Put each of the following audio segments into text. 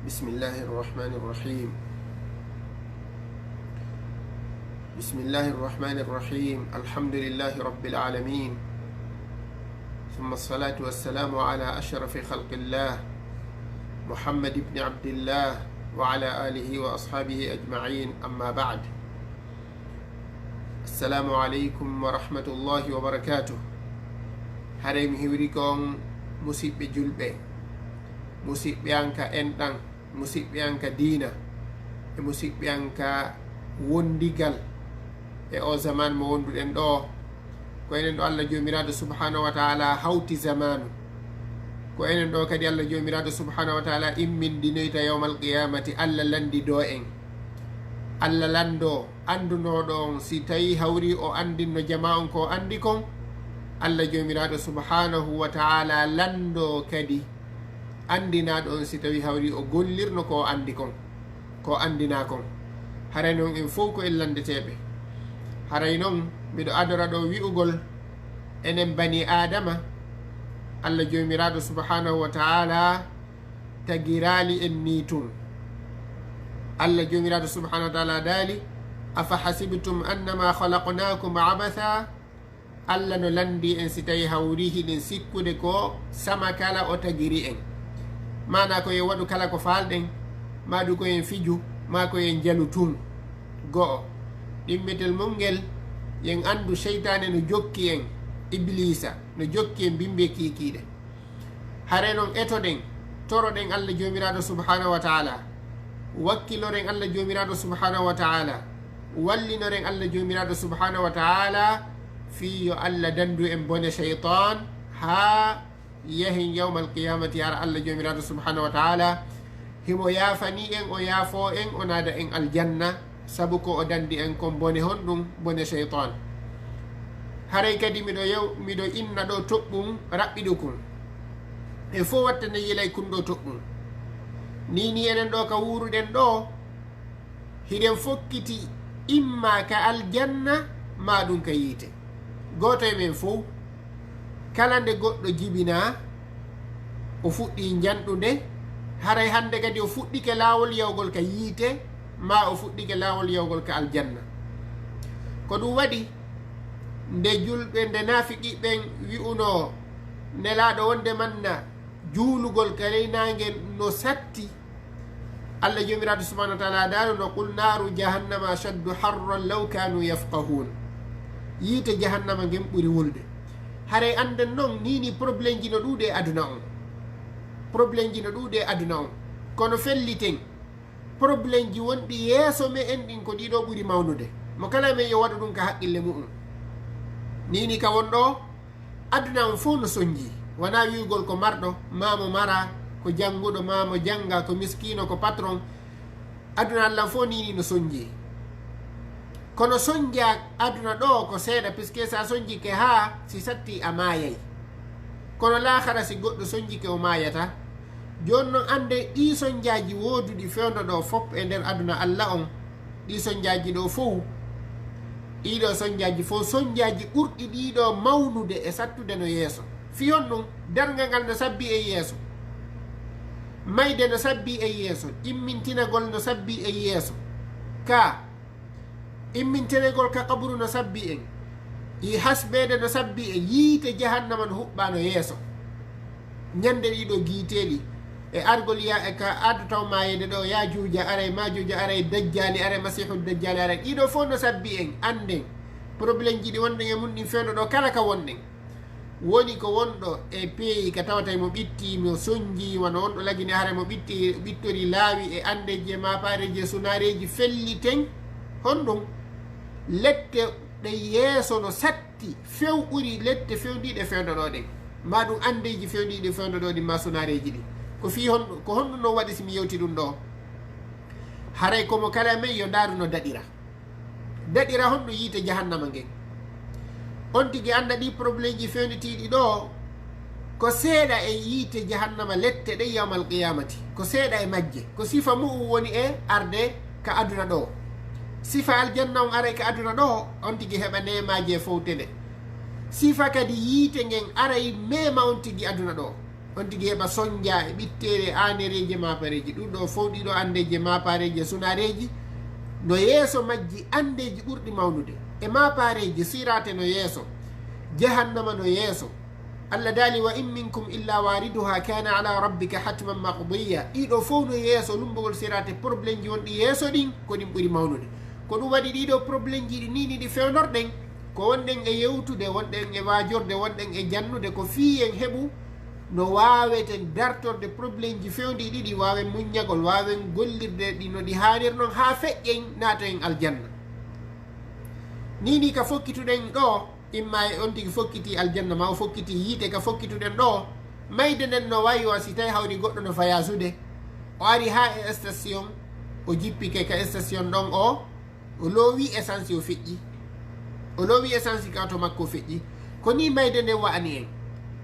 بسم الله الرحمن الرحيم بسم الله الرحمن الرحيم الحمد لله رب العالمين ثم الصلاة والسلام على أشرف خلق الله محمد بن عبد الله وعلى آله وأصحابه أجمعين أما بعد السلام عليكم ورحمة الله وبركاته هرم هوريكم مسيب جلبة مسيب يانكا أنتان مسيب يانكا دينا مسيب يانكا wondigal e o zaman mo wonduɗen ɗo ko enen ɗo Allah jomiraɗo subhanahu wa taala hawti zamanu ko enen ɗo kadi Allah jomiraɗo subhanahu wa taala immindinoyta yawmal qiyamati Allah landi do en Allah lando andunoɗo on si tawi hawri o andinno jama on ko andi kon Allah jomiraɗo subhanahu wa taala lando kadi andinaɗo on si tawi hawri o gollirno ko andi kon ko andina kon haray noon en fof ko en landeteɓe haray noon mbiɗo adora ɗo wi'ugol enen bani adama Allah jomiraɗo subhanahu wa taala tagirali en ni tun Allah jomiraɗo subhanahu wa taala daali afa hasibtum annama khalaqnakum abatha Allah no landi en si tawi hawri hiɗen sikkude ko sama kala o tagiri en mana ko en waɗu kala ko falɗen madu ko en fiju ma ko en jalu tun go'o ɗimmetel mongel yen andu cheytane no jokki en iblisa no jokki en bimbe kikiɗe hare noon etoɗen toroɗen Allah jomiraɗo subhanahu wa taala wakkiloren Allah jomiraɗo subhanahu wa taala wallinoren Allah jomiraɗo subhanahu wa taala fi yo Allah dandu en bone cheytan ha yahin yawmal qiyamati ara Allah jomiraɗo subhanahu wa taala himo yaafani en o yaafo en o naada en aljanna sabu ko o dandi en kon bone honɗum bone cheytan haray kadi miɗo inna ɗo toɓɓum raɓɓiɗo kun e fo watta ne yilay kun ɗo toɓɓum nini enen ɗo ka wuruɗen ɗo hiɗen fokkiti imma ka aljanna ma ɗum ka yiite goto e men fo kala nde goɗɗo jibina o fuɗɗi janɗude haray hande kadi o fuɗɗike laawol yawgol ka yiite ma o fuɗɗike laawol yawgol ka aljanna ko ɗum waɗi nde julɓe nde naafiqiɓen wi'uno nelaɗo wonde manna juulugol ka reynage no satti Allah jomiraɗo subhanahu wa taala daruno qul naru jahannama ashaddu harran law kanu yafqahun yiite jahannama ngen ɓuuri wulde haray anden noon nini probléme ji no ɗuuɗe aduna on probléme ji no ɗuuɗe aduna on kono felliten probléme ji wonɗi yeeso me en ɗin ko ɗiɗo ɓuuri mawnude mo kala men yo waɗa ɗum ka haqqille muɗum nini ka wonɗo aduna on fof no soñji wona wiwgol ko marɗo mamo mara ko jannguɗo mamo janga ko miskino ko patron aduna Allah fof nini no soñji kono soñja aduna ɗo ko seeɗa puisque sa soñjike ha si satti a mayay kono lahara si goɗɗo soñjike o mayata joni noon ande ɗi soñjaji woduɗi fewdo ɗo fop e nder aduna Allah on ɗi soñjaji ɗo fof ɗiɗo soñjaji fof soñjaji ɓurɗi ɗiɗo mawnude e sattude no yeeso fiyon ɗum dargal ngal no sabbi e yeeso mayde no sabbi e yeeso immintinagol no sabbi e yeeso ka immintinagol ka kaburu no sabbi en i hasbede no sabbi e yiite jahannama no huɓɓa no yeeso ñande ɗiɗo giiteɗi e argol ya e ka addu taw mayede ɗo yajuja aray majuja aray dajjali aray masihu dajjali aray ɗiɗo fof no sabbi en anden probléme ji ɗi wonɗen e mum ɗin fewno ɗo kala ka wonɗen woni ko wonɗo e peeyi ka tawata mo ɓitti mo soñji wona wonɗo lagine haara mo ɓittori laawi e andeje mapareje sunareji felliten honɗum lette ɗe yeeso no satti few ɓuuri lette fewdiɗe fewdoɗo ɗen ma ɗum andeji fewdiɗe fewdoɗo ɗi ma sunareji ɗi ko fi honɗum ko honɗum noon waɗi somi yewti ɗum ɗo haray komo kala men yo ndaruno daɗira honɗum yiite jahannama ngen on tigui anda ɗi probléme ji fewnitiɗi ɗo ko seeɗa e yiite jahannama lette ɗe yawmal qiyamati ko seeɗa e majje ko sifa mu'um woni e arde ka aduna ɗo sifa aljanna on aray ka aduna ɗo on tigui heɓa nemaji e fowtede sifa kadi yiite ngen aray mema on tigui aduna ɗo on tigi heɓa soñdia e ɓittere anereji mapareji ɗum ɗo fof ɗiɗo andeje mapareji sunareji no yeeso majji andeji ɓurɗi mawnude e mapareji sirate no yeeso jahannama no yeeso Allah daali wa in minkum illa wariduha kana ala rabbika hatman maqdiya ɗiɗo fof no yeeso lumbogol sirate probléme ji wonɗi yeeso ɗin ko ɗin ɓuuri mawnude ko ɗum waɗi ɗiɗo probléme ji ɗi nini ɗi fewnorɗen ko wonɗen e yewtude wonɗen e wajorde wonɗen e jannude ko fiyen heɓu no waweten dartorde probléme ji fewndi ɗiɗi wawen muññagol wawen gollirde ɗi no ɗi hanir noon ha feƴƴen naata en aljanna nini ka fokkituɗen ɗo imma e on tigi fokkiti aljanna ma o fokkiti yiite ka fokkituɗen ɗo mayde nden no waywa si tawi hawri goɗɗo no fayasude o ari ha e station o jippike ka station ɗon o loowi essence o feƴƴi o loowi essence ka to makko feƴƴi ko ni mayde nden wa'ani en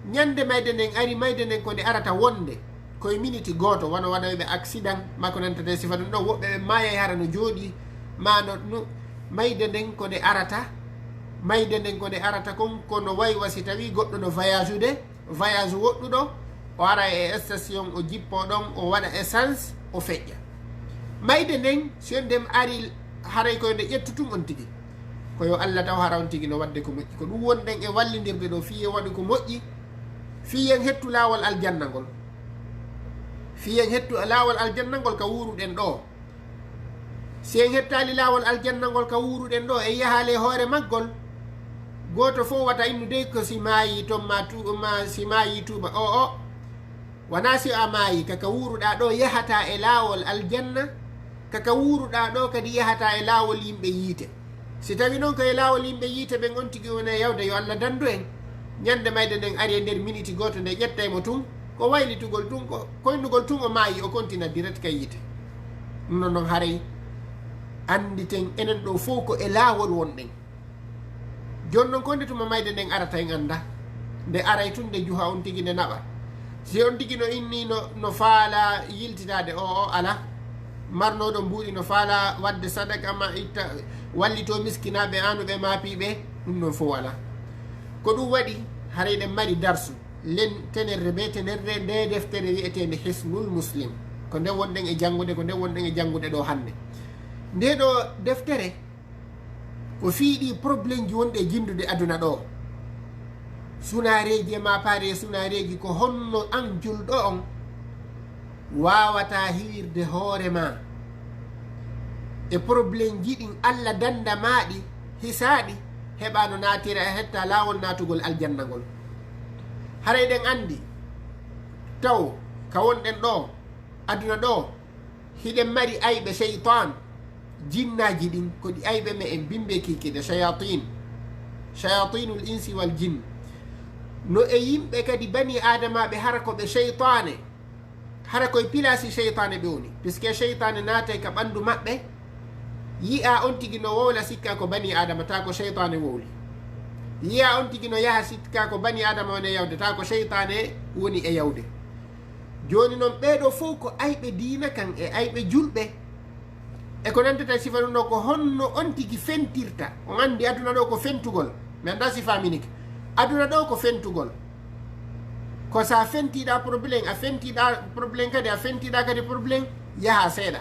ñande mayde nden ari mayde nden ko nde arata wonde koye minute goto wona waɗaɓe accident makko nantata sifa ɗum ɗon woɓɓe ɓe maayay hara no jooɗi ma no mayde nden ko nde arata mayde nden ko nde arata kon kono waywa si tawi goɗɗo no voyage ude voyage woɗɗuɗo o ara e station o jippo ɗon o waɗa essence o feƴƴa mayde nden so ndem ari haray koye nde ƴettu tun on tigi koyo Allah taw hara on tigi no wadde ko moƴƴi ko ɗum wonɗen e wallidirde ɗo fiye waɗi ko moƴƴi fiyen hettu laawol aljanna ngol fiyen hettu laawol aljanna ngol ka wuruɗen ɗo si en hettali laawol aljanna ngol ka wuruɗen ɗo e yahale hoore maggol goto fof wata innude ko si maayi ton ma si maayi tuuba o wona si a maayi kaka wuruɗa ɗo yahata e laawol aljanna kaka wuruɗa ɗo kadi yahata e laawol yimɓe yiite si tawi noon ko e laawol yimɓe yiite ɓen on tigi wone yawde yo Allah dandu en ñande mayde nden ari e nder minute goto nde ƴettaymo tun ko waylitugol tun ko koynugol tun o maayi o continue direct ka yiite ɗum noon noon haray anditen enen ɗo fof ko e laawol wonɗen joni noon ko nde tuma mayde nden arata en anda nde aray tun nde juha on tigi nde naɓa si on tigi no inni no faala yiltitade o ala marnoɗo mbuuɗi no faala wadde sadaka ma itta wallito miskinaɓe anuɓe maapiɓe ɗum noon fof ala ko ɗum waɗi haray ɗen mari darsu len tenerre be tenerre nde deftere wiyetende hisnuol muslim ko nde wonɗen e janngude ko nde wonɗen e janngude ɗo hannde nde ɗo deftere ko fiiɗi probléme ji wonɗe jindude aduna ɗo sunareji e mapare sunareji ko honno an julɗo on wawata hiwirde hoorema e probléme ji ɗin Allah danda maɗi hisaɗi heɓa no natira e hetta laawol natugol aljanna ngol haray ɗen andi taw ka wonɗen ɗo aduna ɗo hiɗen mari ayɓe cheytan jinnaji ɗin ko ɗi ayɓe me en bimbe kikide chayatinul insi wal jin no e yimɓe kadi bani adamaɓe hara koɓe cheytane hara koye pilasi cheytane ɓe woni puisque cheytane naatay ka ɓandu maɓɓe yi'a on tigi no wowla sikka ko bani adama ta ko cheytane wowli yi'a on tigi no yaha sikka ko bani adama woni e yawde ta ko cheytane woni e yawde joni noon ɓeɗo fof ko ayɓe diina kan e ayɓe julɓe e ko nantata sifa ɗum ɗo ko honno on tigi fentirta on andi aduna ɗo ko fentugol mi anda si faminike aduna ɗo ko fentugol ko sa fentiɗa probléme a fentiɗa probléme kadi a fentiɗa kadi probléme yaha seeɗa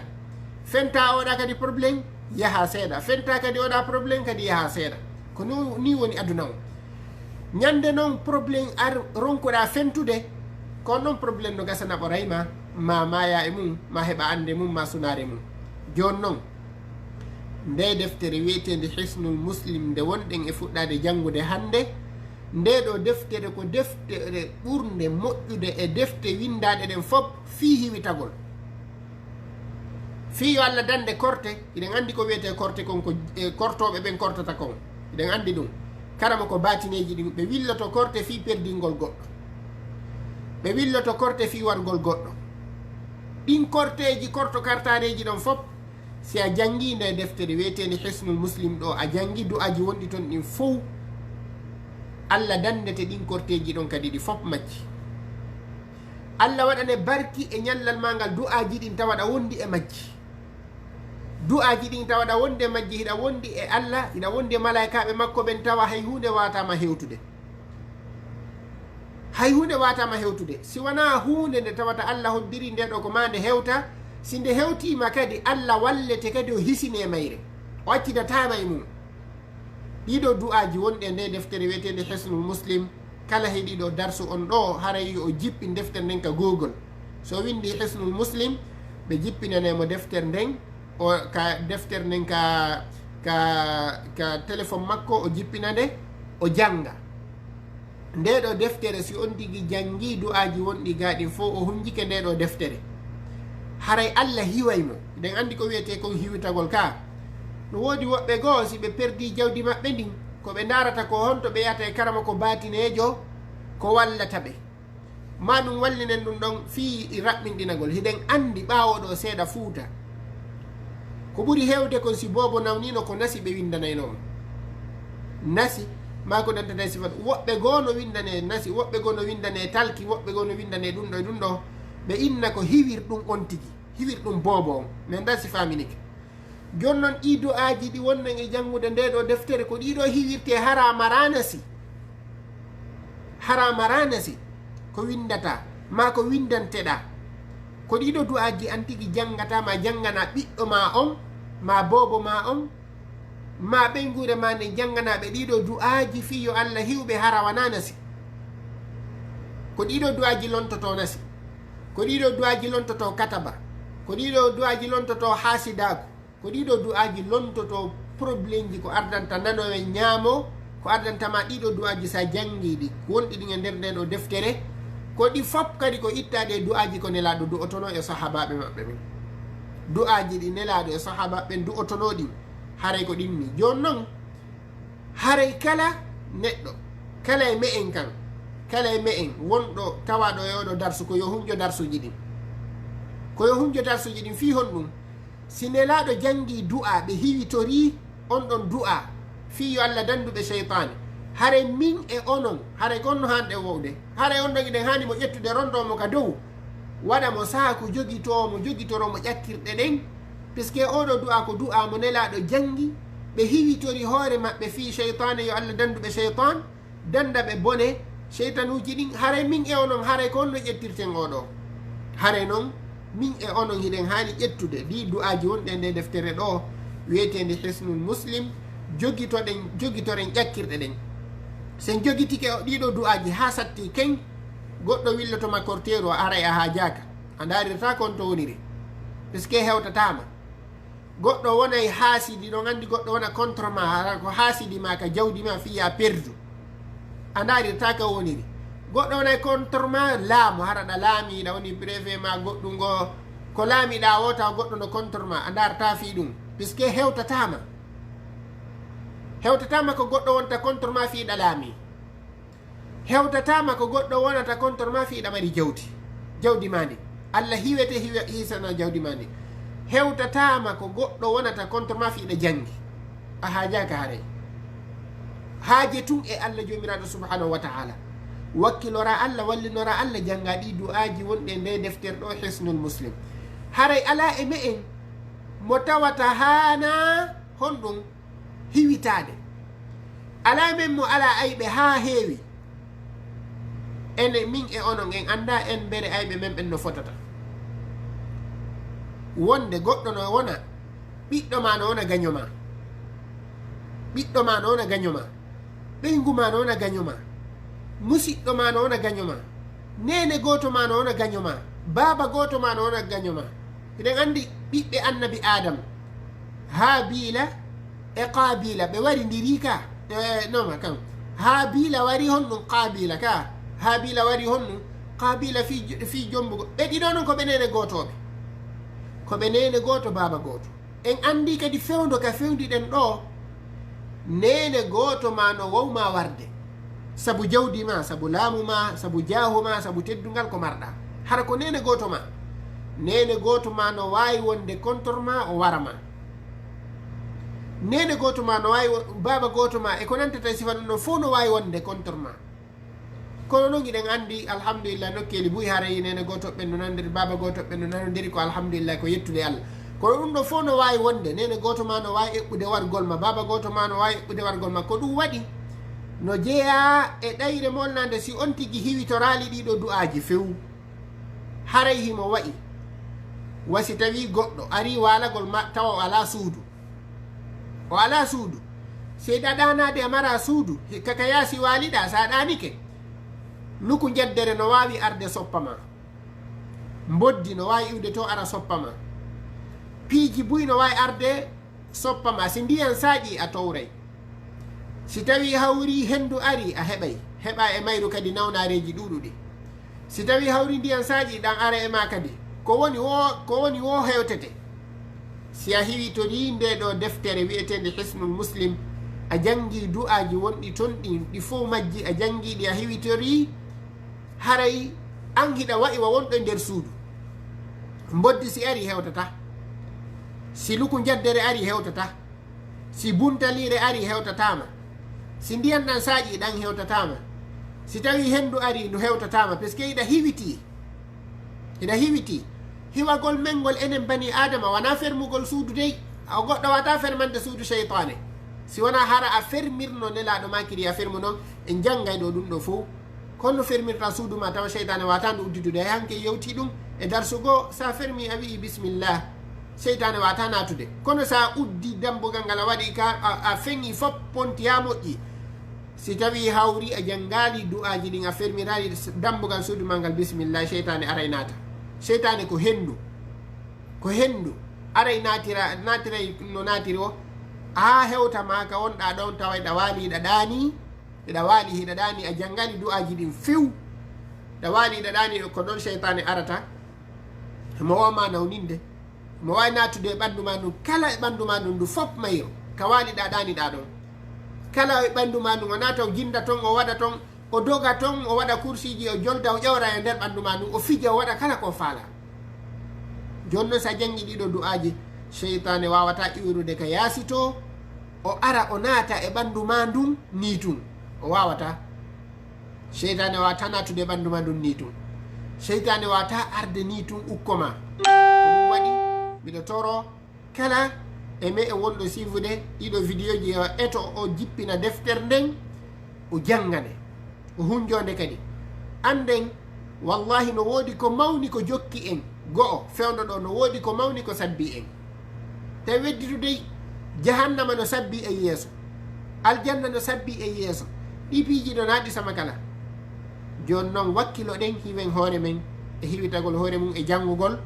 fenta oɗa kadi probléme yaha seeɗa fenta kadi oɗa probléme kadi yaha seeɗa ko ni woni aduna o ñande noon probléme ar ronkoɗa fentude ko noon probléme no gasa naɓorayma ma maya e mum ma heɓa ande mum ma sunare mum joni noon nde deftere wiyetende hisnuol muslim nde wonɗen e fuɗɗade janngude hannde nde ɗo deftere ko deftere ɓurde moƴƴude e defte windaɗe ɗen fof fii hiwitagol fii yo Allah dande korte iɗen andi ko wiyete korte kon ko kortoɓe ɓen kortata kon iɗen andi ɗum karama ko batineji ɗin ɓe willoto korte fii perdingol goɗɗo ɓe willoto korte fii wargol goɗɗo ɗin korteji korto kartareji ɗon fof si a jangi nde deftere wiyetende hisnuol muslim ɗo a jangi du'aji wonɗi toon ɗin fof Allah dandete ɗin korteji ɗon kadi ɗi fof majji Allah waɗane barki e ñallal ma ngal du'aji ɗin tawaɗa wondi e majji du'aji ɗin tawaɗa wonde majji hiɗa wondi e Allah hiɗa wondi e malaikaɓe makko ɓen tawa hay hunde watama hewtude hay hunde watama hewtude si wana hunde nde tawata Allah hoddiri nde ɗo ko ma nde hewta si nde hewtima kadi Allah wallete kadi o hisine mayre o accidatama e mum ɗiɗo du'aji wonɗe nde deftere wiyetede hisnul muslim kala heeɗiɗo darsu on ɗo haray o jippi deftere nden ka google so windi hisnul muslim ɓe jippinanemo deftere nden o ka deftere nden ka téléphone makko o jippina nde o janga nde ɗo deftere si on tigi jangi du'aji wonɗi gaɗin fo o hunjike nde ɗo deftere haray Allah hiway mo nden andi ko wiyete kon hiwitagol ka no woodi woɓɓe goo si ɓe perdi jawdi maɓɓe ndin ko ɓe darata ko honto ɓe yata e karama ko batinejo ko wallata ɓe ma ɗum wallinen ɗum ɗon fii raɓɓinɗinagol hiɗen andi ɓawoɗo seeɗa fuuta ko ɓuri hewde kon si bobo nawnino ko nasi ɓe windanaynomo nasi ma ko nantata sifat woɓɓe goo no windane nasi woɓɓe goo no windane talki woɓɓe goo no windane ɗum ɗo e ɗum ɗo ɓe inna ko hiwir ɗum on tigi hiwir ɗum bobo on min da si faminike jon noon ɗi du'aji ɗi wonɗen e jangude nde ɗo deftere ko ɗiɗo hiwirte harama nasi ko windata ma ko windanteɗa ko ɗiɗo du'aji an tigi jangata ma jangana ɓiɗɗo ma on ma bobo ma on ma ɓeygure ma nde janganaɓe ɗiɗo du'aji fi yo Allah hiwɓe harawana nasi ko ɗiɗo du'aji lontoto nasi ko ɗiɗo du'aji lontoto kataba ko ɗiɗo du'aji lontoto hasidaku ko ɗiɗo du'aji lontoto probléme ji ko ardanta nanowe ñaamo ko ardantama ɗiɗo du'aji sa jangiɗi wonɗi ɗin e nder nde ɗo deftere ko ɗi fop kadi ko ittaɗe du'aji ko nelaɗo du'otono e sahabaɓe maɓɓe ɓen du'aji ɗi nelaɗo e sahabaɓe du'otono ɗi haray ko ɗinni joni noon haray kala neɗɗo kala e me'en kan kala e me'en wonɗo tawaɗo e oɗo darsu ko yo hunjo darsuji ɗin ko yo hunjo darsuji ɗin fi hon ɗum si nelaɗo jangi du'a ɓe hiwitori on ɗon du'a fi yo Allah danduɓe cheytane haray min e onon haray ko onno hanɗe wowde haray on ɗon iɗen hani mo ƴettude rondomo ka dow waɗa mo saku jogitoromo ƴakkirɗe ɗen puisque oɗo du'a ko du'a mo nelaɗo jangi ɓe hiwitori hoore maɓɓe fi cheytane yo Allah danduɓe cheytan dandaɓe bone cheytanuji ɗin haray min e onon haray ko onno ƴettirten oɗo haray noon min e onon hiɗen hani ƴettude ɗi du'aji wonɗe nde deftere ɗo wiyetede hisnul muslim jogitoren ƴakkirɗe ɗen sen jogitike ɗiɗo du'aji ha satti ken goɗɗo willotoma cortére o aray a ha jaka a darirta kon to woniri puisque hewtatama goɗɗo wonay haasidi ɗon andi goɗɗo wona contre ma ko haasidi ma ka jawdi ma fiya perdu a darirta ka woniri goɗɗo wonay contre ma laamu haraɗa laamiɗa woni préfet ma goɗɗum go ko laamiɗa o taw goɗɗo no contre ma a darta fi ɗum puisque hewtatama ko goɗɗo wonta contre ma fiiɗa laami hewtatama ko goɗɗo wonata contre ma fiiɗa mari jawdi ma ndi Allah hiwete hisana jawdi ma ndi hewtatama ko goɗɗo wonata contre ma fiiɗa jangi a haajaka haray haaje tun e Allah jomiraɗo subhanahu wa ta'ala wakkilora Allah wallinora Allah janga ɗi du'aji wonɗe nde deftere ɗo hisnul muslim haray ala e me'en mo tawata hana honɗum hiwitade ala men mo ala ayɓe ha heewi ene min e onon en anda en bere ayɓe men ɓen no fotata wonde goɗɗo no wona ɓiɗɗo ma no wona gañoma ɓiɗɗo ma no wona gañoma ɓeygu ma no wona gañoma musiɗɗo ma no wona gañoma nene goto ma no wona gañoma baba goto ma no wona gañoma eɗen andi ɓiɓɓe annabi adam habila e qabila ɓe wari ndiri ka noma kam habila wari honɗum qabila ka habila wari honɗum qabila fi jombugo ɓe ɗiɗo noon ko ɓe nene gotoɓe ko ɓe nene goto baba goto en andi kadi fewdo ka fewdiɗen ɗo nene goto ma no wowma warde sabu jawdi ma sabu laamu ma sabu jaahu ma sabu teddugal ko marɗa hara ko nene goto ma no wawi wonde contre ma o warama nene goto ma no wawi baba goto ma e ko nantata sifa ɗum ɗo fof no wawi wonde contre ma kono noon iɗen andi alhamdulillah nokkeli buy haray nene gotoɓe no nanodiri baba gotoɓe no nanodiri ko alhamdulillah ko yettude Allah kono ɗum ɗo fof no wawi wonde nene goto ma no wawi eɓɓude wargol ma baba goto ma no wawi eɓɓude wargol ma ko ɗum waɗi no jeeya e ɗayre molnande si on tigi hiwitorali ɗiɗo du'aji few haray himo wa'i wasi tawi goɗɗo ari walagol tawa o ala suudu o ala suudu sey ɗaɗanade a mara suudu kaka yaasi waliɗa sa ɗanike luku jeddere no wawi arde soppama mboddi no wawi iwde to ara soppama piiji buy no wawi arde soppama si ndiyan saaƴi a towray si tawi hawri hendu ari a heɓa e mayru kadi nawnareji ɗuɗuɗi si tawi hawri ndiyan saaƴi ɗan ara e ma kadi ko woni wo hewtete si a hiwitori nde ɗo deftere wiyetede hisnul muslim a jangi du'aji wonɗi ton ɗi fof majji a jangiɗi a hiwitori haray an hiɗa wa'iwa wonɗo nder suudu mboddi si ari hewtata si luku jaddere ari hewtata si buntalire ari hewtatama si ndiyan ɗan saaƴi ɗan hewtatama si tawi hendu ari ndu hewtatama par ce que iɗa hiwiti hiwagol mengol enen bani adama wona fermugol suudu dey a goɗɗo wata fermande suudu cheytane si wona hara a fermirno nelaɗo makiri a fermu noon en janggay ɗo ɗum ɗo fof kono fermirta suudu ma tawa cheytane wata ndu udditude hanke yewti ɗum e darsugo sa fermi a wi bisimillah cheytane wata natude kono sa uddi dambugal ngal a waɗi ka a feŋi fop ponti ha moƴƴi si tawi hawri a jangali du'aji ɗin a fermirali dambugal suudu ma ngal bisimillah cheytane aray nata cheytane ko hendu aray natiray no natiri o ha hewta ma ka wonɗa ɗon tawa ɗa waali hiɗa ɗani a jangali du'aji ɗin few ɗa waali hiɗa ɗani ko ɗon cheytane arata mo wama nawninde mo wawi natude e ɓandu ma ɗum kala e ɓandu ma ɗum ndu fop mayro ka waaliɗa ɗaniɗa ɗon kala e ɓandu ma ɗum o nata o jinda ton o waɗa ton o doga ton o waɗa kursiji o jolda o ƴewra e nder ɓandu ma ɗum o fija o waɗa kala ko faala joni noon sa jangi ɗiɗo du'aji cheytane wawata iwrude ka yaasi to o ara o naata e ɓandu ma ndun ni tun o wawata cheytane wawata natude e ɓandu ma ndun ni tun cheytane wawata arde ni tun ukkoma ko ɗum waɗi mbiɗo toro kala e me e wonɗo sivude ɗiɗo vidéo ji eto o jippina deftere nden o jangane o hunjode kadi anden wallahi no woodi ko mawni ko jokki en go'o fewno ɗo no woodi ko mawni ko sabbi en tawi wedditude jahannama no sabbi e yeeso aljanna no sabbi e yeeso ɗi piiji ɗo naɗi sama kala joni noon wakkilo ɗen hiwen hoore men e hiwitagol hoore mum e janngugol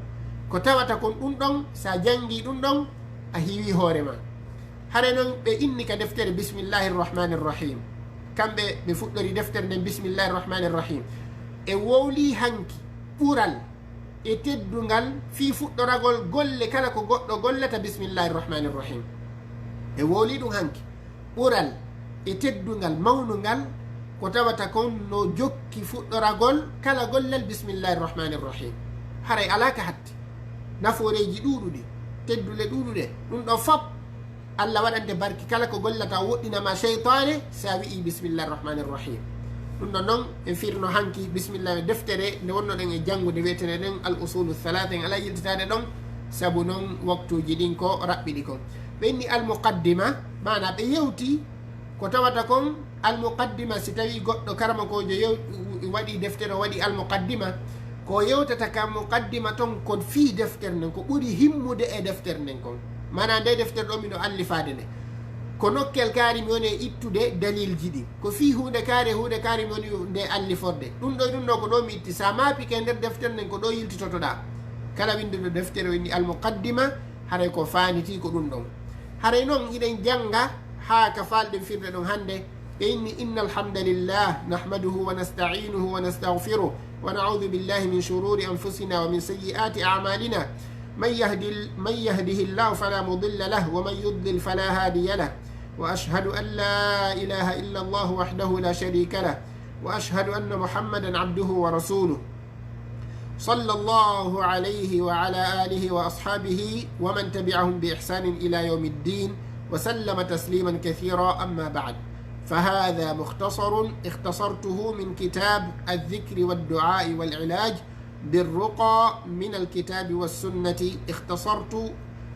ko tawata kon ɗum ɗon sa jangi ɗum ɗon a hiwi hoore ma hare noon ɓe inni ka deftere bisimillahi rrahmani rrahim kamɓe ɓe fuɗɗori deftere nden bisimillahi rrahmani rrahim e wowli hanki ɓural e teddungal fi fuɗɗoragol golle kala ko goɗɗo gollata bisimillahi rrahmani rrahim e wowli ɗum hanki ɓural e teddungal mawnungal ko tawata kon no jokki fuɗɗoragol kala gollal bisimillahi rrahmani rrahim haray ala ka hatti nafooreji ɗuɗuɗi teddule ɗuɗuɗe ɗum ɗo fop allah waɗante barki kala ko gollata woɗɗinama cheytane sa wi'i bisimillahi rrahmani rrahim ɗum ɗo noon en firno hanki bisimillah deftere nde wonnoɗen e janngude wiyetene ɗen al usulu thalatha en ala yiltitade ɗon saabu noon waktuji ɗin ko raɓɓiɗi kon ɓe inni al muqaddima mana ɓe yewti ko tawata kon al muqaddima si tawi goɗɗo karamakojo waɗi deftere o waɗi al muqaddima ko yewtata ka muqaddima ton ko fii deftere nden ko ɓuri himmude e deftere nden kon mana nde deftere ɗo miɗo allifade nde ko nokkel kaari mi woni e ittude dalilji ɗi ko fii hunde kaari mi woni nde alliforde ɗum ɗo ko ɗo mi itti sa maapike nder deftere nden ko ɗo yiltitotoɗa kala winduɗo deftere o inni al muqaddima haray ko faaniti ko ɗum ɗon haray noon iɗen janga ha ka falɗen firde ɗon hande ɓe inni inna alhamdulillah nahmaduhu wa nasta'inuhu wa nastaghfiruh wa na'udhu billahi min shururi anfusina wa min sayyiati a'malina من يهده الله فلا مضل له ومن يضلل فلا هادي له وأشهد أن لا إله إلا الله وحده لا شريك له وأشهد أن محمدا عبده ورسوله صلى الله عليه وعلى آله وأصحابه ومن تبعهم بإحسان إلى يوم الدين وسلم تسليما كثيرا أما بعد فهذا مختصر اختصرته من كتاب الذكر والدعاء والعلاج بالرقى من الكتاب والسنة اختصرت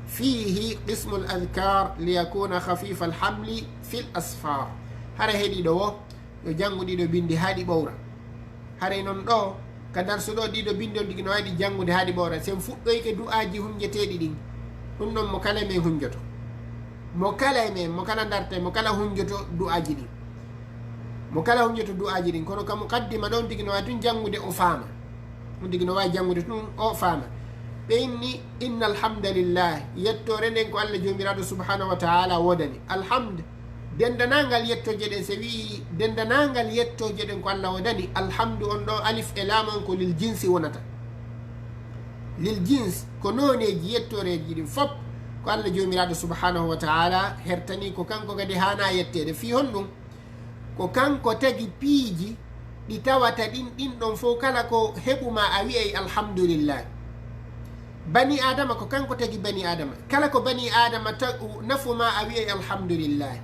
فيه قسم الأذكار ليكون خفيف الحمل في الأسفار hara heɗiɗo wo yo janngu ɗiɗo bindi haɗi ɓowra haray noon ɗo ka darsuɗo ɗiɗo bindi on tigi no waɗi janngude haɗi ɓowra sen fuɗɗoyke du'aji hunjeteɗi ɗin ɗum ɗon mo kala men hunjoto mo kala e men mo kala darte mo kala hunjoto du'aji ɗin mo kala hunjoto du'aji ɗin kono ka muqaddima ɗon tigi no wawi tun janngude o faama ɗum tigi no wawi janngude tun o faama ɓe inni inna alhamdulillah yettore nden ko Allah jomiraɗo subhanahu wa taala wodani alhamd dendanagal yettoje ɗen so wi dendanagal yettoje ɗen ko Allah wodani alhamdu on ɗo alif e laamon ko lil jinsi wonata lil jins ko noneji yettoreji ɗin fop ko Allah jomiraɗo subhanahu wa taala hertani ko kanko kadi hana yettede fi honɗum ko kanko tagi piiji ɗi tawata ɗin ɗon fof kala ko heɓuma a wiyay alhamdulillah bani adama ko kanko tagi bani adama kala ko bani adama nafuma a wiyay alhamdulillah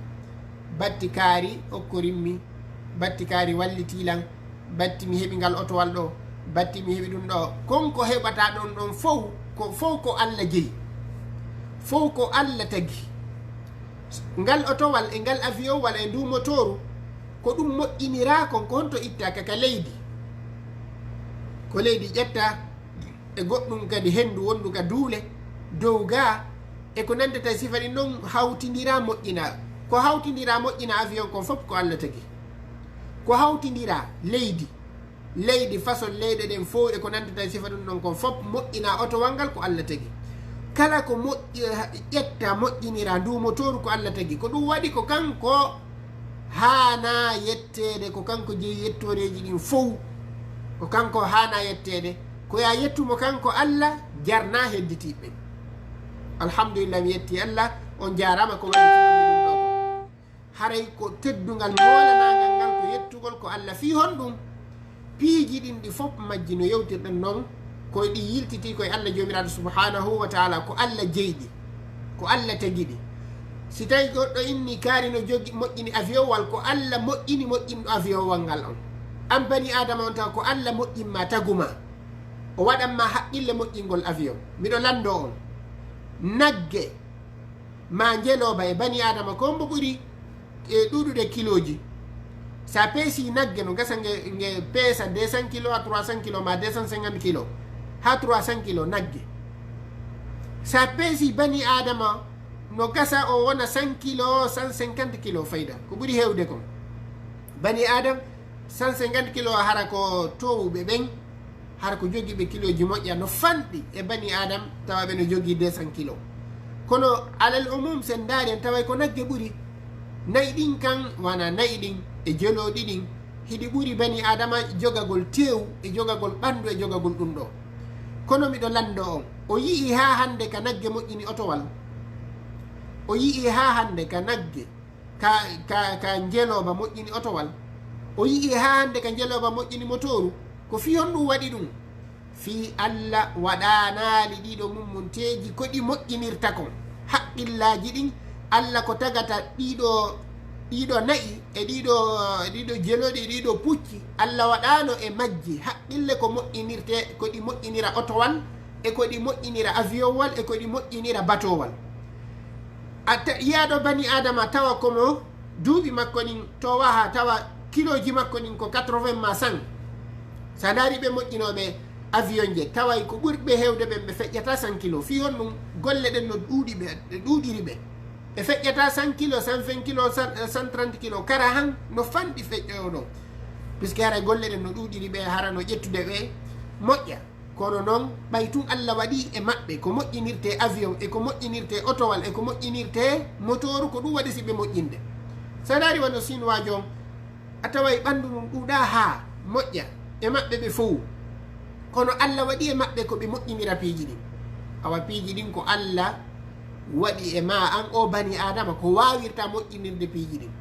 batti kaari okkorimmi batti kaari wallitilan batti mi heɓi ngal otowal ɗo batti mi heɓi ɗum ɗo konko heɓata ɗon fof ko Allah jeeyi fof ko Allah tagi ngal otowal e ngal avion walla e ndu motoru ko ɗum moƴƴinira kon ko honto ittaka ka leydi ko leydi ƴetta e goɗɗum kadi hendu wondu ka duule dow ga e ko nandata sifa ɗi noon hawtidira moƴƴina ko hawtidira moƴƴina avion kon fof ko Allah tagi ko hawtidira leydi façon leyɗe ɗen fof e ko nandata sifa ɗum ɗon kon fof moƴƴina otowal ngal ko Allah tagi kala ko ƴetta moƴƴinira ndu motoru ko Allah tagi ko ɗum waɗi ko kanko hana yettede ko kanko jeeyi yettoreji ɗin fof ko kanko hana yettede ko ya yettumo kanko Allah jarna hedditiɓe alhamdulillah mi yetti Allah on jarama ko waɗitinomi ɗum ɗo ko haray ko teddugal molanagal ngal ko yettugol ko Allah fi honɗum piiji ɗin ɗi fof majji no yewtirɗen noon koye ɗi yiltiti koye Allah jomiraɗo subhanahu wa taala ko Allah jeyɗi ko Allah tagiɗi si tawi goɗɗo inni kaari no jogi moƴƴini avion wal ko Allah moƴƴinɗo avion wal ngal on an bani adama on taw ko Allah moƴƴinma taguma o waɗanma haqqille moƴƴingol avion miɗo lando on nagge ma jeloba e bani adama ko mbo ɓuuri e ɗuɗude kiloji sa peesi nagge no gasa nge peesa 200 kilo ha 300 kilo ma 250 kilo ha 300 kilo nagge sa peesi bani adama no gasa o wona 100 kilo 150 kilo fayda ko ɓuuri hewde kon bani adam 150 kilo hara ko towuɓe ɓen hara ko jogiiɓe kiloji moƴƴa no fanɗi e bani adam tawaɓe no jogii 200 kilo kono alal umum sen daari en taway ko nagge ɓuuri nayi ɗin kan wana nayi ɗin e jeloɗi ɗin hiɗi ɓuuri bani adama jogagol tew e jogagol ɓandu e jogagol ɗum ɗo kono miɗo lando on o yii ha hande ka nagge moƴƴini otowal o yii ha hande ka nagge ka jeloba moƴƴini otowal o yii ha hande ka jeloba moƴƴini motoru ko fi on ɗum waɗi ɗum fi Allah waɗanali ɗiɗo mummunteji ko ɗi moƴƴinirta kon haqqillaji ɗin Allah ko tagata ɗiɗo nayi e ɗiɗo jeloɗi ɗiɗo pucci Allah waɗano e majji haqqille ko moƴƴinirte ko ɗi moƴƴinira otowal e ko ɗi moƴƴinira avion wal e ko ɗi moƴƴinira batowal yiyaɗo bani adama tawa komo duuɓi makko ɗin to waha tawa kiloji makko ɗin ko 80 ma 100 sa daari ɓe moƴƴinoɓe avion je taway ko ɓurɓe hewde ɓen ɓe feƴƴata 100 kilo fi on ɗum golle ɗen no ɗuuɗiri ɓe ɓe feƴƴata 100 kilo 120 kilo 130 kilo kara han no fanɗi feƴƴoyo ɗon puisque hara golle ɗen no ɗuuɗiri ɓe hara no ƴettude ɓe moƴƴa kono noon ɓay tun Allah waɗi e maɓɓe ko moƴƴinirte avion e ko moƴƴinirte otowal e ko moƴƴinirte motoru ko ɗum waɗi si ɓe moƴƴinde sa daari wano sinwajo a taway ɓanndu mum ɗuuɗa ha moƴƴa e maɓɓe ɓe fof kono Allah waɗi e maɓɓe ko ɓe moƴƴinira piiji ɗin awa piiji ɗin ko Allah waɗi e ma an o bani adama ko wawirta moƴƴinirde piiji ɗin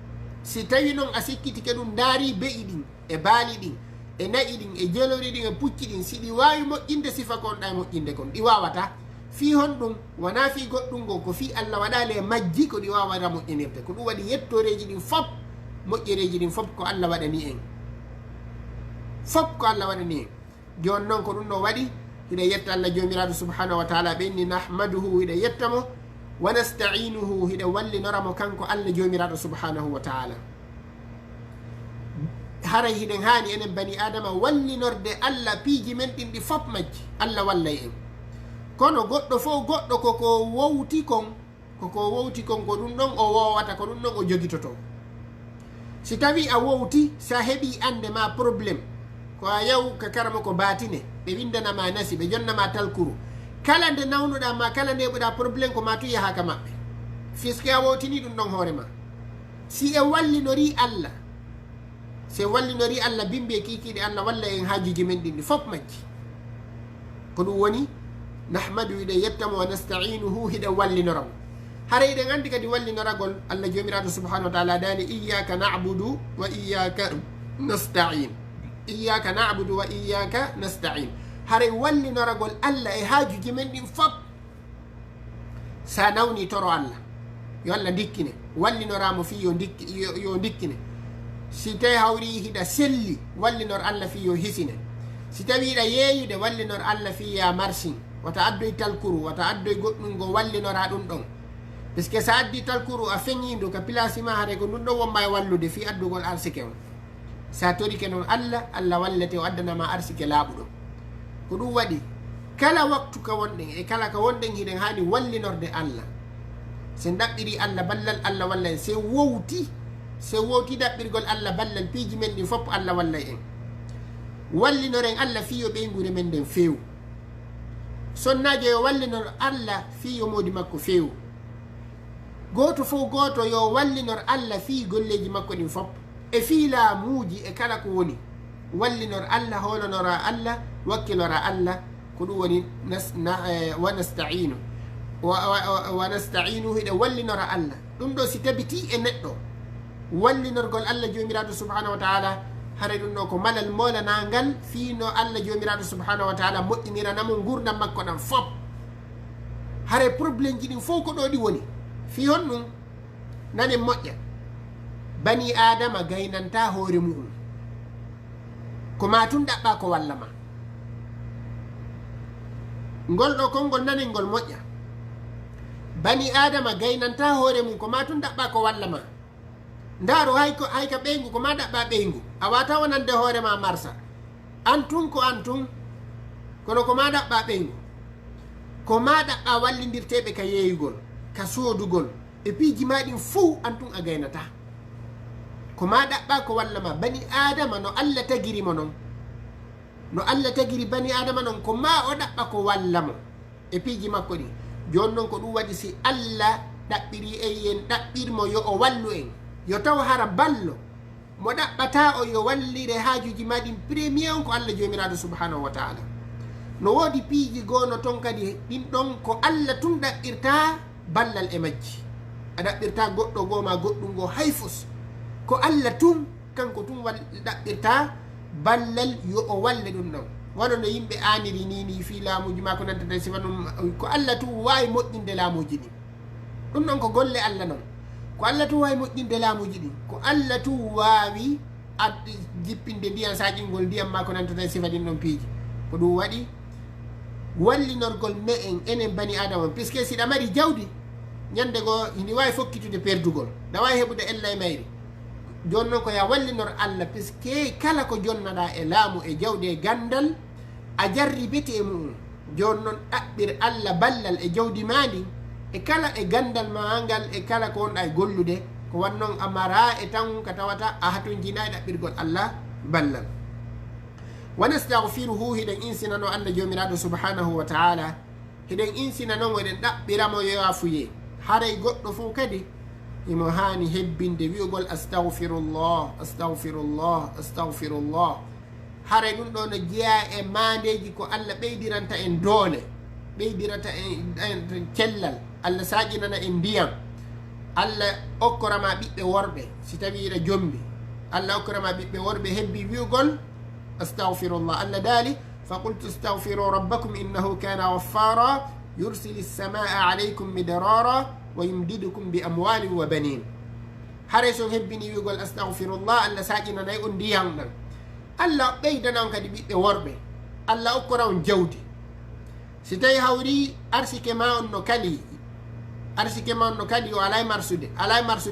si tawi noon a sikkitike ɗum daari be'i ɗin e baali ɗin e nayi ɗin e jelori ɗin e pucci ɗin si ɗi wawi moƴƴinde sifa konɗa e moƴƴinde kon ɗi wawata fi hon ɗum wona fi goɗɗum go ko fi Allah waɗali e majji ko ɗi wawata moƴƴinirde ko ɗum waɗi yettoreji ɗin fop moƴƴereji ɗin fop ko Allah waɗani en fop ko Allah waɗani en joni noon ko ɗum ɗo waɗi hiɗa yetta Allah jomiraɗo subhanahu wa taala ɓenni nahmaduhu hiɗa yettamo wa nasta'inuhu hiɗa wallinoramo kanko Allah jomiraɗo subhanahu wa taala haray hiɗen hani enen bani adama wallinorde allah piiji men ɗin ɗi fop majji allah wallay en kono goɗɗo fof goɗɗo koko wowti kon ko ɗum ɗon o wowata ko ɗum ɗon o jogitoto si tawi a wowti sa heɓi ande ma probléme ko a yaw ka karama ko batine ɓe windanama nasi ɓe jonnama talkuru kala nde nawnuɗa ma kala nde ɓuɗa probléme ko ma tu yaha ka maɓɓe fiske a wowtini ɗum ɗon hoorema si e wallinori allah se wallinori allah bimbi e kikiɗe allah walla en haajuji men ɗinɗi fof majji ko ɗum woni nahmadu hiɗen yettamo wa nasta'inuhu hiɗen wallinoramo hara eɗen andi kadi wallinoragol allah jomiraɗo subhanahu wa taala dani iyaka na'budu wa iyaka nasta'in iyaka na'budu wa iyaka nasta'in haray wallinoragol allah e haajuji men ɗin fof sa nawni toro allah yo allah dikkine wallinoramo fi yo dikkine si tawi hawri hiɗa selli wallinor allah fi yo hisine si tawi hiɗa yeeyude wallinor allah fi ya marsin wata addoy talkuru wata addoy goɗɗum go wallinora ɗum ɗon puisque sa addi talkuru a feñidu ka place ma hare ko ɗum ɗon wonma e wallude fi addugol arsike on sa torike noon allah allah wallete o addanama arsike laaɓuɗo ko ɗum waɗi kala waktu ka wonɗen e kala ka wonɗen hiɗen hani wallinorde allah sen ɗaɓɓiri allah ballal allah walla en se wowti ɗaɓɓirgol allah ballal piiji men ɗin fof allah walla en wallinoren allah fiyo ɓeygure men nden feewu sonnajo yo wallinor allah fiyo modi makko feewu goto fof goto yo wallinor allah fi golleji makko ɗin fof e fi laamuji e kala ko woni wallinor allah holonora allah wakkilora allah ko ɗum woni wa nasta'inu wa nasta'inu hiɗe wallinora allah ɗum ɗo si tabiti e neɗɗo wallinorgol allah jomiraɗo subhanahu wa taala hara ɗum ɗo ko malal molanagal fiino allah jomiraɗo subhanahu wa taala moƴƴiniranamo gurdam makko ɗam fop hara probléme ji ɗin fof ko ɗo ɗi woni fi hon ɗum nanen moƴƴa bani adama gaynanta hoore muɗum ko ma tun ɗaɓɓa ko walla ma ngol ɗo konngol nanen ngol moƴƴa bani adama gaynanta hoore mum ko ma tun ɗaɓɓa ko walla ma ndaaro hayka ɓeygu ko ma ɗaɓɓa ɓeygu a wata wonande hoorema marsa antun ko antun kono ko ma ɗaɓɓa ɓeygu ko ma ɗaɓɓa wallidirteɓe ka yeeyugol ka soodugol e piiji ma ɗin fuu antun a gaynata ko ma ɗaɓɓa ko walla ma bani adama no allah tagirimo noon no allah tagiri bani adama noon ko ma o ɗaɓɓa ko walla mo e piiji makko ɗin joni noon ko ɗum waɗi si allah ɗaɓɓiri en yen ɗaɓɓirmo yo o wallu en yo taw hara ballo mo ɗaɓɓata o yo wallire haajuji ma ɗin premier on ko allah jomiraɗo subhanahu wa taala no woodi piiji goono toon kadi ɗin ɗon ko allah tun ɗaɓɓirta ballal e majji a ɗaɓɓirta goɗɗo goo ma goɗɗum goo hay fos ko allah tun kanko tun ɗaɓɓirta ballal yo o walle ɗum ɗon wano no yimɓe aniri nini fi laamuji ma ko nantata sifa ɗum ko allah tun wawi moƴƴinde laamuji ɗin ɗum ɗon ko golle allah noon ko allah tun wawi moƴƴinde laamuji ɗin ko allah tun wawi jippinde ndiyam saƴingol ndiyam ma ko nantata sifa ɗin ɗon piiji ko ɗum waɗi wallinorgol me en enen bani adama puisque siɗa mari jawdi ñande goo ndi wawi fokkitude perdugol nda wawi heɓude ella e mayri joni noon ko ya wallinor allah puisque kala ko jonnaɗa e laamu e jawdi e gandal a jarri bete e muɗum joni noon ɗaɓɓir allah ballal e jawdi ma ndin e kala e gandal ma ngal e kala ko wonɗa e gollude ko wannoon a mara e tan ka tawata a hatun jina e ɗaɓɓirgol allah ballal wa nastahfiruhu hiɗen insinano allah jomiraɗo subhanahu wa taala hiɗen insina noon eɗen ɗaɓɓiramo yo yafuye haray goɗɗo fof kadi imo hani hebbinde wi'ugol astahfirullah astahfirullah astahfirullah haray ɗum ɗo no jeeya e mandeji ko allah ɓeydiranta en doole ɓeydiranta en cellal allah saƴinana en ndiyam allah okkorama ɓiɓɓe worɓe si tawi iɗa jombi allah okkorama ɓiɓɓe worɓe hebbi wi'ugol astahfirullah allah daali faqultu astahfiru rabbakum innahu kana waffara yursili lsamaa alaykum midrara wa yumdidukum bi amwalin wa banin hare so hebbini wi'ugol astahfirullah allah saƴinanayi on ndiyam ɗan allah ɓeydana on kadi ɓiɓɓe worɓe allah okkora on jawdi si tawi hawri arsike ma on no kali arsike ma on no kali o alay marsude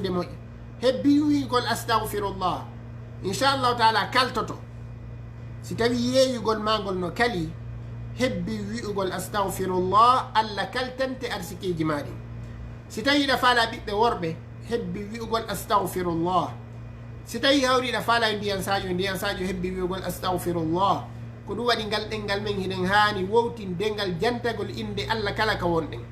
moƴƴa hebbi wi'ugol astahfirullah inchallahu taala kaltoto si tawi yeeyugol magol no kali hebbi wi'ugol astahfirullah allah kaltante arsikeji maɗi si tawi ɗa faala ɓiɓɓe worɓe hebbi wi'ugol astahfirullah si tawi hawriɗa faala ndiyan sadio hebbi wi'ugol astahfirullah ko ɗum waɗi ngal ɗengal men hiɗen haani wowtin dengal jantagol inde allah kala ka wonɗen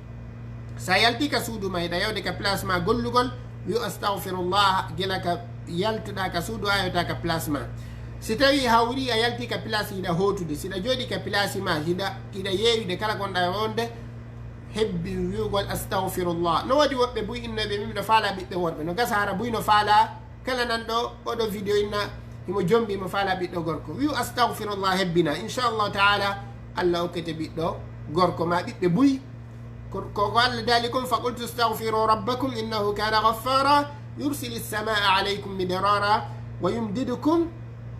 sa yalti ka suudu ma yiɗa yawde ka place ma gollugol wi astahfirullah gila ka yaltuɗa ka suudu a yewta ka place ma si tawi hawri a yalti ka place hiɗa hotude siɗa jooɗi ka place ma hiɗa yeeyude kala gonɗa wonde hebbi wi'ugol astahfirullah no waɗi woɓɓe buy innoɓe mimiɗo faala ɓiɓɓe worɓe no gasa hara buyno faala kala nanɗo oɗo vidéo inna himo jombi mo faala ɓiɗɗo gorko wi'u astahfirullah hebbina inchallahu taala allah hokkete ɓiɗɗo gorko ma ɓiɓɓe buy ko allah dalikum faqultu astahfiru rabbakum innahu kana ghaffara yursili lsamaa alaykum midrara wa yumdidukum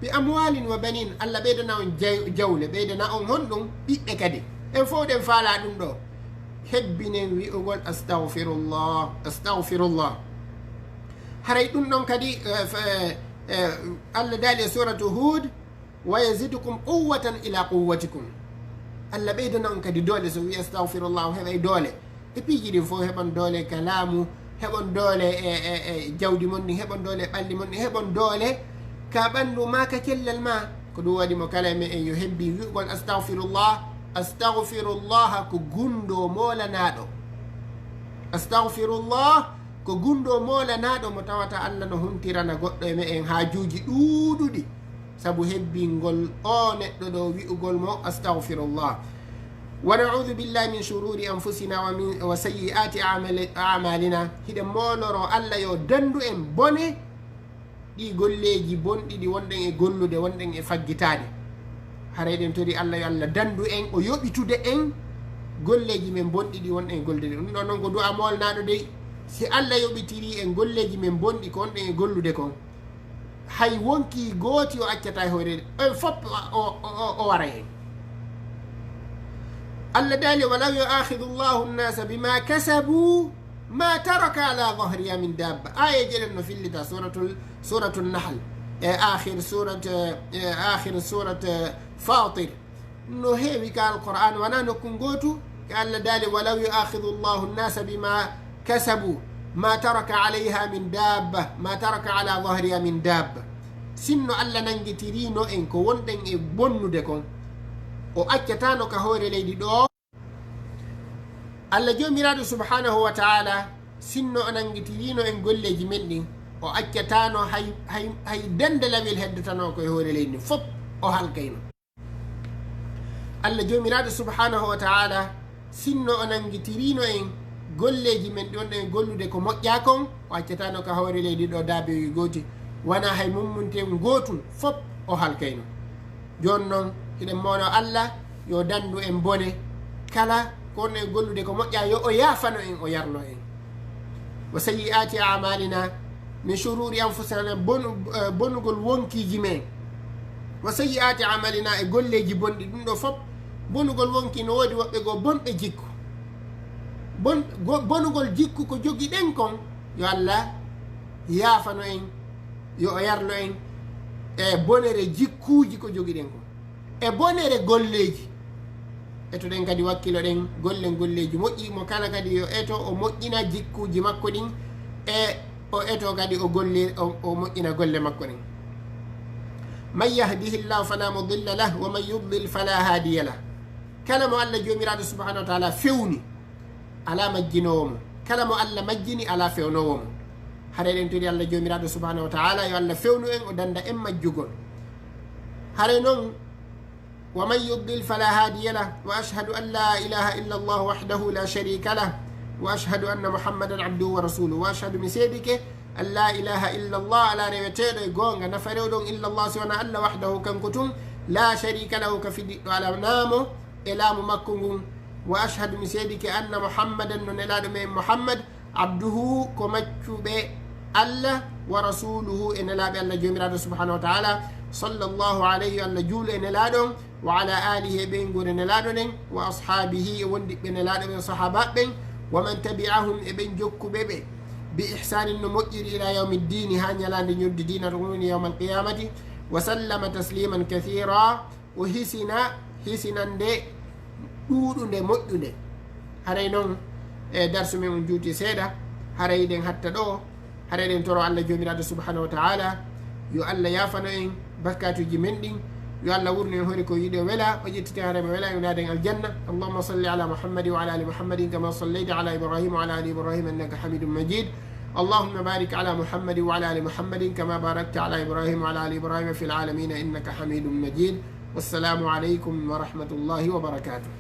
bi amwalin wa banin allah ɓeydana on jawle ɓeydana on honɗum ɓiɓɓe kadi en fof ɗen faala ɗum ɗo hebbinen wi'ugol astahfirullah haray ɗum ɗon kadi allah daali e suratu hud wa yazidukum quwwatan ila quwwatikum allah ɓeydana on kadi doole so wi astahfirullah o heɓay doole e piiji ɗin fof heɓon doole ka laamu heɓon doole e jawdi mon ɗin heɓon doole e ɓalli mon ɗin heɓon doole ka ɓanndu ma ka cellal ma ko ɗum waɗi mo kala me en yo hebbi wi'ugol astahfirullah astahfirullah ko gundo molanaɗo astahfirullah ko gundo molanaɗo mo tawata allah no huntirana goɗɗo e me en haajuji ɗuuɗuɗi sabu hebbingol o neɗɗo ɗo wi'ugol mo astahfirullah wa naudu billahi min shururi anfusina wa sayyi'ati amalina hiɗen moloro allah yo dandu en bone ɗi golleji bonɗi ɗi wonɗen e gollude wonɗen e faggitade haray ɗen tori allah yo allah dandu en o yoɓitude en golleji men bonɗi ɗi wonɗen e gollude ɗum ɗon noon ko du'a molnaɗo dey si allah yoɓitiri en golleji men bonɗi ko wonɗen e gollude kon hay wonki gooti o accata e hoore en fof o wara hen allah daali walaw yu'akhidu llahu nnasa bima kasabu ma taraka ala dhahriha min dabba ayeje ɗen no fillita suratu nahl e akhir surat fatir no heewi ka alquran wona nokku gootu ko allah daali walaw yu'akhidu llahu nnasa bima kasabu ma taraka alayha min dabba ma taraka ala dhahriha min dabba sinno allah nangitirino en ko wonɗen e bonnude kon o accatano ka hoore leydi ɗo allah jomiraɗo subhanahu wa taala sinno o nangitirino en golleji men ɗin o accatano hay dende lawel heddotano koye hoore leydi ndin fof o halkayno allah jomiraɗo subhanahu wa taala sinno o nangitirino en golleji men ɗi wonɗen e gollude ko moƴƴa kon o accatano ka hoore leydi ɗo daabewi gooti wona hay mummunten gootum fof o halkayno joni noon hiɗen mono allah yo dandu en bone kala ko wonɗen e gollude ko moƴƴa yo o yaafano en o yarno en wa sayyi'ati amalina min shururi anfusina bonugol wonkiji men wa sayyi'ati amalina e golleji bonɗi ɗum ɗo fof bonugol wonki no woodi woɓɓe goo bonɓe jikku bonugol jikku ko jogiɗen kon yo allah yaafano en yo o yarno en e bonere jikkuji ko jogiɗen kon e bonere golleji eto ɗen kadi wakkilo ɗen golleji moƴƴi mo kala kadi yo eto o moƴƴina jikkuji makko ɗin e o eto kadi o moƴƴina golle makko ɗen man yahdihi llahu fala mudilla lah wa man yudlil fala hadiya lah kala mo allah jomiraɗo subhanahu wa taala fewni ala majjinowomo kala mo allah majjini ala fewnowomo hare ɗen tori allah jomiraɗo subhanahu wa taala yo allah fewnu en o danda en majjugol hare noon wa man yuddil fala hadiya lah wa ashhadu an la ilaha illa allah wahdahu la sharika lah wa ashhadu anna muhammadan abduhu wa rasuluhu wa ashhadu mi seedike an la ilaha illa allah ala reweteɗo e gonga nafa rewɗon illa allah si wona allah wahdahu kanko tun la sharika lahu ka fiɗiɗɗo ala naamo e laamu makko ngun wa ashhadu mi seedike anna muhammadan no nelaɗo men muhammad abduhu ko maccuɓe allah wa rasuluhu e nelaɓe allah jomiraɗo subhanahu wa taala sallllahu alayhi allah juulo e nelaɗon wa ala alihi e ɓen gure nelaɗo ɗen wa ashabihi e wondiɓɓe nelaɗo ɓen sahabaɓe ɓen wa man tabi'ahum e ɓen jokkuɓe ɓe بإحسان نمؤجر إلى يوم الدين هانيا لاند نيود دين رغم يوم القيامة وسلم تسليما كثيرا وحسنا دي دودو مؤجر هاري نون درس من جوتي سيدا هاري دين حتى دو هاري دين ترى الله جميرا سبحانه وتعالى يو الله يافنين بركاتو جمندين يو الله ورني هوريكو يدو ولا وجدت هاري ولا ينادين الجنة اللهم صل على محمد وعلى آل محمد كما صليت على إبراهيم وعلى آل إبراهيم إنك حميد مجيد اللهم بارك على محمد وعلى آل محمد كما باركت على إبراهيم وعلى آل إبراهيم في العالمين إنك حميد مجيد والسلام عليكم ورحمة الله وبركاته.